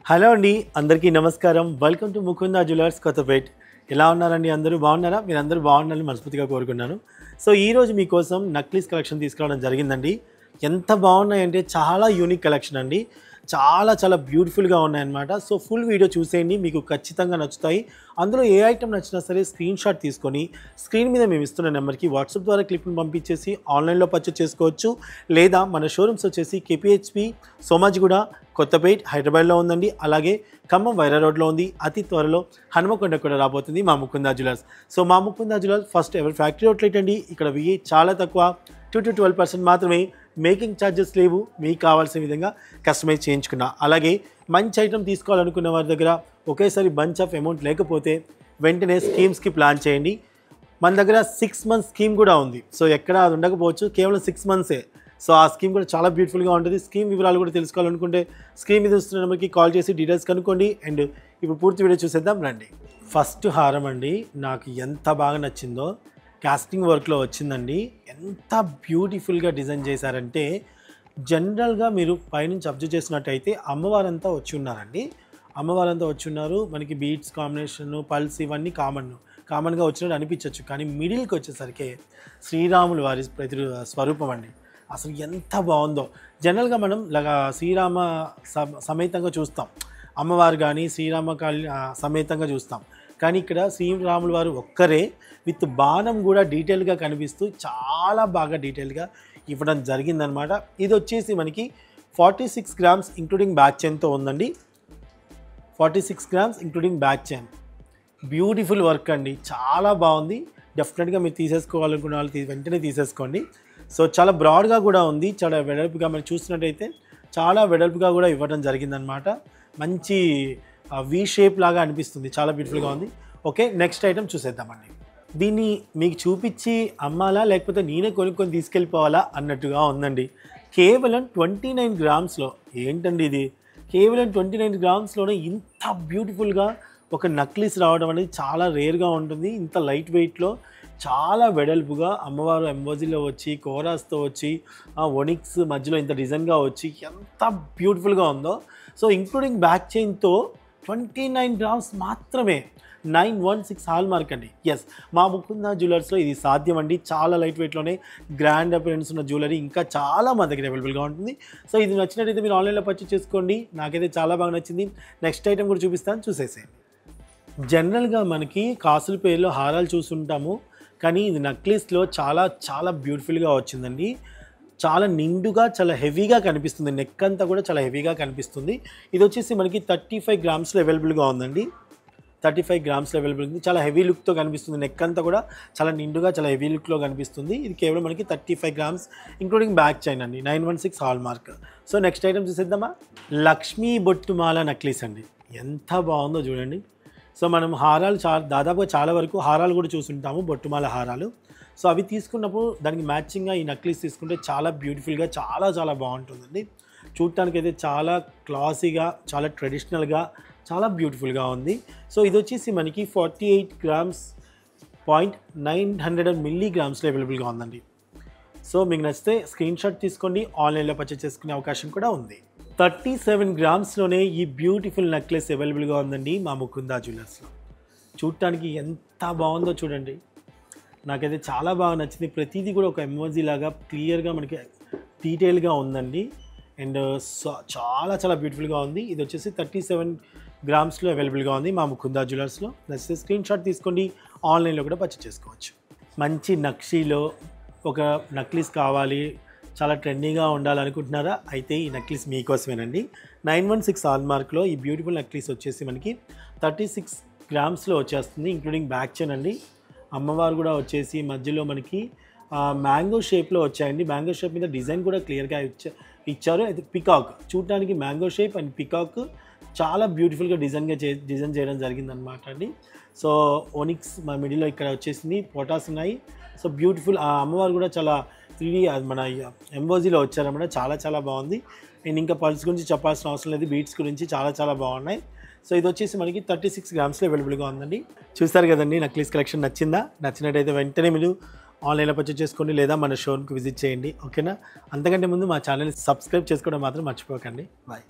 Hello అండి, అందరికీ నమస్కారం. Welcome to Mukunda jewellers Kothapet. ఎలా ఉన్నారండి? అందరూ బాగున్నారా? మీరు అందరూ బాగుండాలని మనస్ఫూర్తిగా కోరుకున్నాను. సో ఈరోజు మీకోసం నక్లీస్ కలెక్షన్ తీసుకురావడం జరిగిందండి. ఎంత బాగున్నాయంటే చాలా యూనిక్ కలెక్షన్ అండి. చాలా బ్యూటిఫుల్గా ఉన్నాయన్నమాట. సో ఫుల్ వీడియో చూసేయండి, మీకు ఖచ్చితంగా నచ్చుతాయి. అందులో ఏ ఐటమ్ నచ్చినా సరే స్క్రీన్ షాట్ తీసుకొని స్క్రీన్ మీద మేము ఇస్తున్న నెంబర్కి వాట్సాప్ ద్వారా క్లిప్ని పంపించేసి ఆన్లైన్లో పర్చేస్ చేసుకోవచ్చు. లేదా మన షోరూమ్స్ వచ్చేసి కేపీహెచ్పి, సోమాజిగూడ, కొత్తపేట్, హైదరాబాద్లో ఉందండి. అలాగే ఖమ్మం వైరా రోడ్లో ఉంది. అతి త్వరలో హనుమకొండ కూడా రాబోతుంది మా ముకుందా జ్యువెలర్స్. సో మా ముకుందా జ్యువెలర్స్ ఫస్ట్ ఎవరి ఫ్యాక్టరీ అవుట్లెట్ అండి. ఇక్కడ వెయ్యి చాలా తక్కువ, 2 to 12% మాత్రమే. మేకింగ్ ఛార్జెస్ లేవు. మీకు కావాల్సిన విధంగా కస్టమైజ్ చేయించుకున్నా. అలాగే మంచి ఐటమ్ తీసుకోవాలనుకున్న వారి దగ్గర ఒకేసారి బంచ్ ఆఫ్ అమౌంట్ లేకపోతే వెంటనే స్కీమ్స్కి ప్లాన్ చేయండి. మన దగ్గర 6 months స్కీమ్ కూడా ఉంది. సో ఎక్కడ అది ఉండకపోవచ్చు, కేవలం 6 monthsే. సో ఆ స్కీమ్ కూడా చాలా బ్యూటిఫుల్గా ఉంటుంది. స్కీమ్ వివరాలు కూడా తెలుసుకోవాలనుకుంటే స్క్రీన్ మీద వస్తున్న నెంబర్కి కాల్ చేసి డీటెయిల్స్ కనుక్కోండి. అండ్ ఇప్పుడు పూర్తి వీడియో చూసేద్దాం రండి. ఫస్ట్ హారం అండి, నాకు ఎంత బాగా నచ్చిందో. కాస్టింగ్ వర్క్లో వచ్చిందండి. ఎంత బ్యూటిఫుల్గా డిజైన్ చేశారంటే, జనరల్గా మీరు పైనుంచి అబ్జర్వ్ చేసినట్టయితే అమ్మవారంతా వచ్చి ఉన్నారండి. అమ్మవారంతా వచ్చి ఉన్నారు. మనకి బీట్స్ కాంబినేషన్, పల్స్ ఇవన్నీ కామన్గా వచ్చినట్టు అనిపించవచ్చు. కానీ మిడిల్కి వచ్చేసరికి శ్రీరాములు వారి స్వరూపం అండి. అసలు ఎంత బాగుందో. జనరల్గా మనం శ్రీరామ సమేతంగా చూస్తాం, అమ్మవారు కానీ శ్రీరామ సమేతంగా చూస్తాం. కానీ ఇక్కడ శ్రీరాములు వారు ఒక్కరే విత్ బాణం కూడా డీటెయిల్గా కనిపిస్తూ చాలా బాగా డీటెయిల్గా ఇవ్వడం జరిగిందనమాట. ఇది వచ్చేసి మనకి 46 grams ఇంక్లూడింగ్ బ్యాక్ చైన్తో ఉందండి. 46 grams including back chain. Beautiful work అండి, చాలా బాగుంది. డెఫినెట్గా మీరు తీసేసుకోవాలనుకున్న వాళ్ళు వెంటనే తీసేసుకోండి. సో చాలా బ్రాడ్గా కూడా ఉంది, చాలా వెడల్పుగా మీరు చూసినట్టయితే చాలా వెడల్పుగా కూడా ఇవ్వడం జరిగిందనమాట. మంచి వి షేప్ లాగా అనిపిస్తుంది, చాలా బ్యూటిఫుల్గా ఉంది. ఓకే, నెక్స్ట్ ఐటమ్ చూసేద్దామండి. దీన్ని మీకు చూపించి అమ్మాలా లేకపోతే నేనే కొనుక్కొని తీసుకెళ్ళిపోవాలా అన్నట్టుగా ఉందండి. కేవలం 29 grams ఏంటండి ఇది, కేవలం 29 grams ఇంత బ్యూటిఫుల్గా ఒక నక్లీస్ రావడం అనేది చాలా రేర్గా ఉంటుంది. ఇంత లైట్ వెయిట్లో చాలా వెడల్పుగా అమ్మవారు ఎంబోజీలో వచ్చి కోరాస్తో వచ్చి ఒనిక్స్ మధ్యలో ఇంత డిజైన్గా వచ్చి ఎంత బ్యూటిఫుల్గా ఉందో. సో ఇంక్లూడింగ్ బ్యాక్ చైన్తో 29 grams మాత్రమే. 916 హాల్ మార్క్ అండి. ఎస్, మా ముకుందా జ్యువెలర్స్లో ఇది సాధ్యం అండి. చాలా లైట్ వెయిట్లోనే గ్రాండ్ అపిరెన్స్ ఉన్న జ్యువెలరీ ఇంకా చాలా మా దగ్గర అవైలబుల్గా ఉంటుంది. సో ఇది నచ్చినట్టయితే మీరు ఆన్లైన్లో పర్చేస్ చేసుకోండి. నాకైతే చాలా బాగా నచ్చింది. నెక్స్ట్ ఐటమ్ కూడా చూపిస్తాను, చూసేసేయండి. జనరల్గా మనకి కాసుల పేరులో హారాలు చూస్తుంటాము, కానీ ఇది నక్లీస్లో చాలా బ్యూటిఫుల్గా వచ్చిందండి. చాలా నిండుగా, చాలా హెవీగా కనిపిస్తుంది. నెక్ అంతా కూడా చాలా హెవీగా కనిపిస్తుంది. ఇది వచ్చేసి మనకి 35 grams అవైలబుల్గా ఉందండి. 35 grams అవైలబుల్ ఉంది. చాలా హెవీ లుక్తో కనిపిస్తుంది. నెక్ అంతా కూడా చాలా నిండుగా, చాలా హెవీ లుక్లో కనిపిస్తుంది. ఇది కేవలం మనకి 35 grams ఇంక్లూడింగ్ బ్యాక్ చైన్ అండి. 916 hall mark. So next item చూసేద్దామా. లక్ష్మీ బొట్టుమాల నక్లీస్ అండి. ఎంత బాగుందో చూడండి. సో మనం హారాలు దాదాపుగా చాలా వరకు హారాలు కూడా చూసుంటాము, బొట్టుమాల హారాలు. సో అవి తీసుకున్నప్పుడు దానికి మ్యాచింగ్గా ఈ నక్లీస్ తీసుకుంటే చాలా బ్యూటిఫుల్గా, చాలా బాగుంటుందండి. చూడటానికి అయితే చాలా క్లాసీగా, చాలా ట్రెడిషనల్గా, చాలా బ్యూటిఫుల్గా ఉంది. సో ఇది వచ్చేసి మనకి 48 grams 0.900 milligrams అవైలబుల్గా ఉందండి. సో మీకు నచ్చితే స్క్రీన్ షాట్ తీసుకోండి, ఆన్లైన్లో పర్చేస్ చేసుకునే అవకాశం కూడా ఉంది. 37 grams ఈ బ్యూటిఫుల్ నెక్లెస్ అవైలబుల్గా ఉందండి మా ముకుందా జ్యువెలర్స్లో. చూడటానికి ఎంత బాగుందో చూడండి. నాకైతే చాలా బాగా నచ్చింది. ప్రతిదీ కూడా ఒక ఎమోజీ లాగా క్లియర్గా మనకి డీటెయిల్గా ఉందండి. అండ్ చాలా బ్యూటిఫుల్గా ఉంది. ఇది వచ్చేసి 37 grams అవైలబుల్గా ఉంది మా ముకుందా జ్యువెలర్స్లో. నచ్చితే స్క్రీన్ షాట్ తీసుకోండి, ఆన్లైన్లో కూడా పర్చేస్ చేసుకోవచ్చు. మంచి నక్షీలో ఒక నక్లీస్ కావాలి, చాలా ట్రెండీగా ఉండాలనుకుంటున్నారా? అయితే ఈ నక్లీస్ మీకోసమేనండి. 916 హాల్ మార్క్లో ఈ బ్యూటిఫుల్ నక్లీస్ వచ్చేసి మనకి 36 grams వచ్చేస్తుంది, ఇంక్లూడింగ్ బ్యాక్ చైన్ అండి. అమ్మవారు కూడా వచ్చేసి మధ్యలో మనకి మ్యాంగో షేప్లో వచ్చాయండి. మ్యాంగో షేప్ మీద డిజైన్ కూడా క్లియర్గా ఇచ్చారు. అది పికాక్, చూడటానికి మ్యాంగో షేప్ అండ్ పికాక్ చాలా బ్యూటిఫుల్గా డిజైన్ చేయడం జరిగిందనమాట అండి. సో ఓనిక్స్ మా మిడిల్లో ఇక్కడ వచ్చేసింది, పోటాస్ ఉన్నాయి. So beautiful. ఆ అమ్మవారు కూడా చాలా 3D మన ఎంబోజీలో వచ్చారన్నమాట. చాలా బాగుంది. నేను ఇంకా పల్స్ గురించి చెప్పాల్సిన అవసరం లేదు, బీట్స్ గురించి చాలా బాగున్నాయి. సో ఇది వచ్చేసి మనకి 36 grams అవైలబుల్గా ఉందండి. చూస్తారు కదండి, నక్లీస్ కలెక్షన్ నచ్చిందా? నచ్చినట్టయితే వెంటనే మీరు ఆన్లైన్లో పర్చేస్ చేసుకోండి, లేదా మన షోరూమ్కి విజిట్ చేయండి. ఓకేనా? అంతకంటే ముందు మా ఛానల్ని సబ్స్క్రైబ్ చేసుకోవడం మాత్రం మర్చిపోకండి. బాయ్.